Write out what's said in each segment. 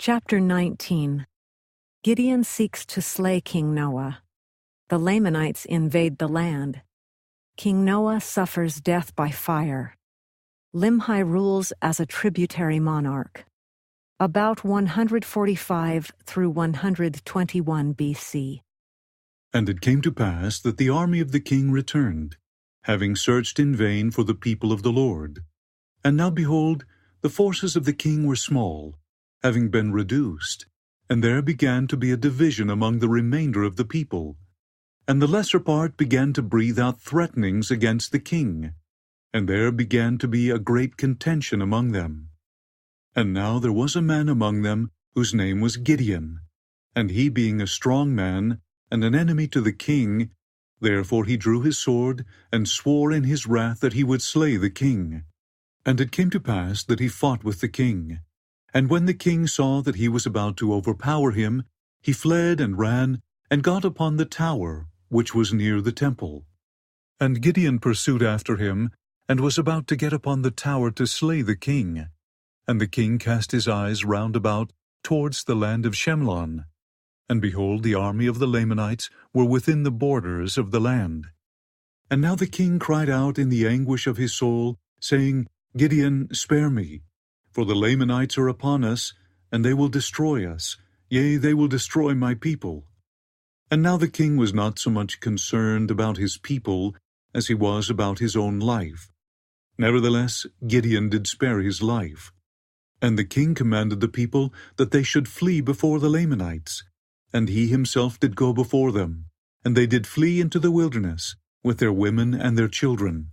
Chapter 19. Gideon seeks to slay King Noah. The Lamanites invade the land. King Noah suffers death by fire. Limhi rules as a tributary monarch. About 145 through 121 BC. And it came to pass that the army of the king returned, having searched in vain for the people of the Lord. And now behold, the forces of the king were small, having been reduced, and there began to be a division among the remainder of the people. And the lesser part began to breathe out threatenings against the king, and there began to be a great contention among them. And now there was a man among them whose name was Gideon, and he being a strong man and an enemy to the king, therefore he drew his sword and swore in his wrath that he would slay the king. And it came to pass that he fought with the king. And when the king saw that he was about to overpower him, he fled and ran, and got upon the tower, which was near the temple. And Gideon pursued after him, and was about to get upon the tower to slay the king. And the king cast his eyes round about towards the land of Shemlon. And behold, the army of the Lamanites were within the borders of the land. And now the king cried out in the anguish of his soul, saying, Gideon, spare me. For the Lamanites are upon us, and they will destroy us, yea, they will destroy my people. And now the king was not so much concerned about his people as he was about his own life. Nevertheless, Gideon did spare his life. And the king commanded the people that they should flee before the Lamanites, and he himself did go before them, and they did flee into the wilderness, with their women and their children.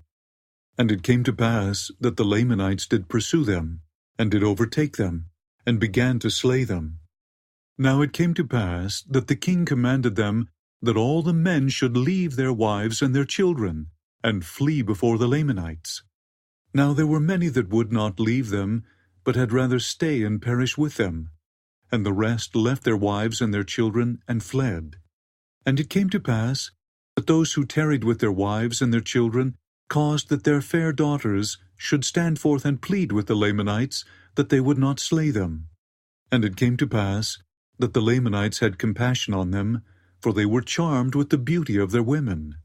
And it came to pass that the Lamanites did pursue them, and did overtake them, and began to slay them. Now it came to pass that the king commanded them that all the men should leave their wives and their children, and flee before the Lamanites. Now there were many that would not leave them, but had rather stay and perish with them. And the rest left their wives and their children, and fled. And it came to pass that those who tarried with their wives and their children caused that their fair daughters should stand forth and plead with the Lamanites that they would not slay them. And it came to pass that the Lamanites had compassion on them, for they were charmed with the beauty of their women.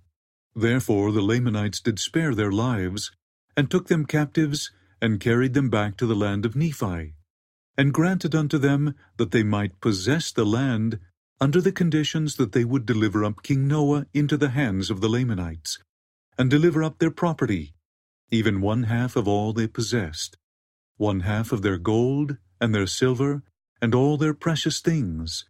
Therefore the Lamanites did spare their lives, and took them captives, and carried them back to the land of Nephi, and granted unto them that they might possess the land, under the conditions that they would deliver up King Noah into the hands of the Lamanites, and deliver up their property, even 1/2 of all they possessed, 1/2 of their gold, and their silver, and all their precious things.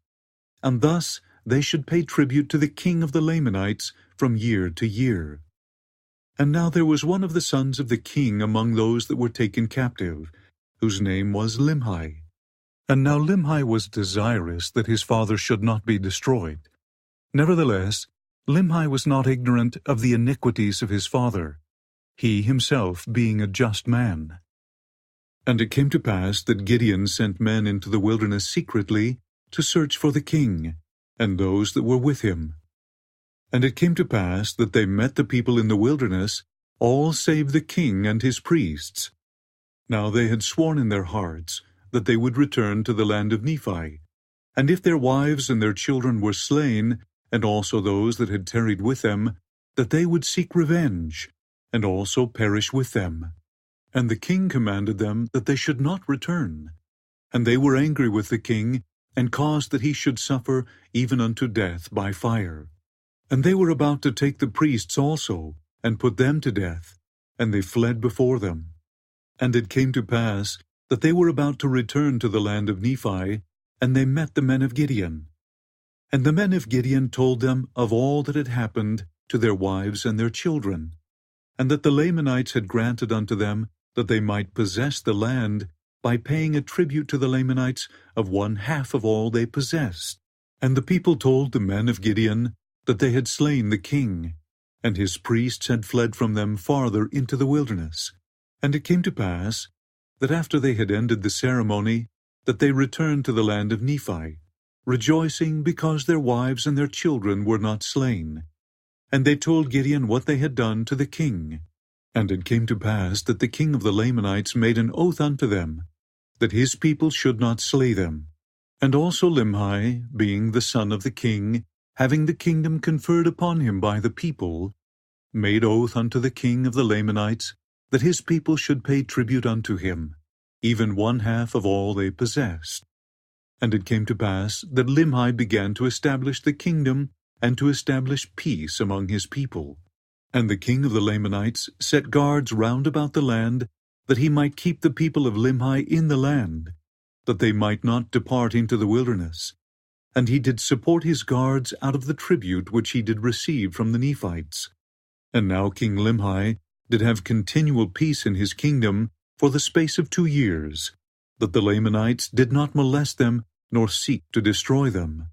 And thus they should pay tribute to the king of the Lamanites from year to year. And now there was one of the sons of the king among those that were taken captive, whose name was Limhi. And now Limhi was desirous that his father should not be destroyed. Nevertheless, Limhi was not ignorant of the iniquities of his father, he himself being a just man. And it came to pass that Gideon sent men into the wilderness secretly to search for the king, and those that were with him. And it came to pass that they met the people in the wilderness, all save the king and his priests. Now they had sworn in their hearts that they would return to the land of Nephi, and if their wives and their children were slain, and also those that had tarried with them, that they would seek revenge, and also perish with them. And the king commanded them that they should not return. And they were angry with the king, and caused that he should suffer even unto death by fire. And they were about to take the priests also, and put them to death, and they fled before them. And it came to pass that they were about to return to the land of Nephi, and they met the men of Gideon. And the men of Gideon told them of all that had happened to their wives and their children, and that the Lamanites had granted unto them that they might possess the land by paying a tribute to the Lamanites of 1/2 of all they possessed. And the people told the men of Gideon that they had slain the king, and his priests had fled from them farther into the wilderness. And it came to pass that after they had ended the ceremony, that they returned to the land of Nephi, rejoicing because their wives and their children were not slain. And they told Gideon what they had done to the king. And it came to pass that the king of the Lamanites made an oath unto them, that his people should not slay them, And also Limhi, being the son of the king, having the kingdom conferred upon him by the people, made oath unto the king of the Lamanites that his people should pay tribute unto him, even 1/2 of all they possessed. And it came to pass that Limhi began to establish the kingdom and to establish peace among his people. And the king of the Lamanites set guards round about the land, that he might keep the people of Limhi in the land, that they might not depart into the wilderness. And he did support his guards out of the tribute which he did receive from the Nephites. And now King Limhi did have continual peace in his kingdom for the space of 2 years, that the Lamanites did not molest them, nor seek to destroy them.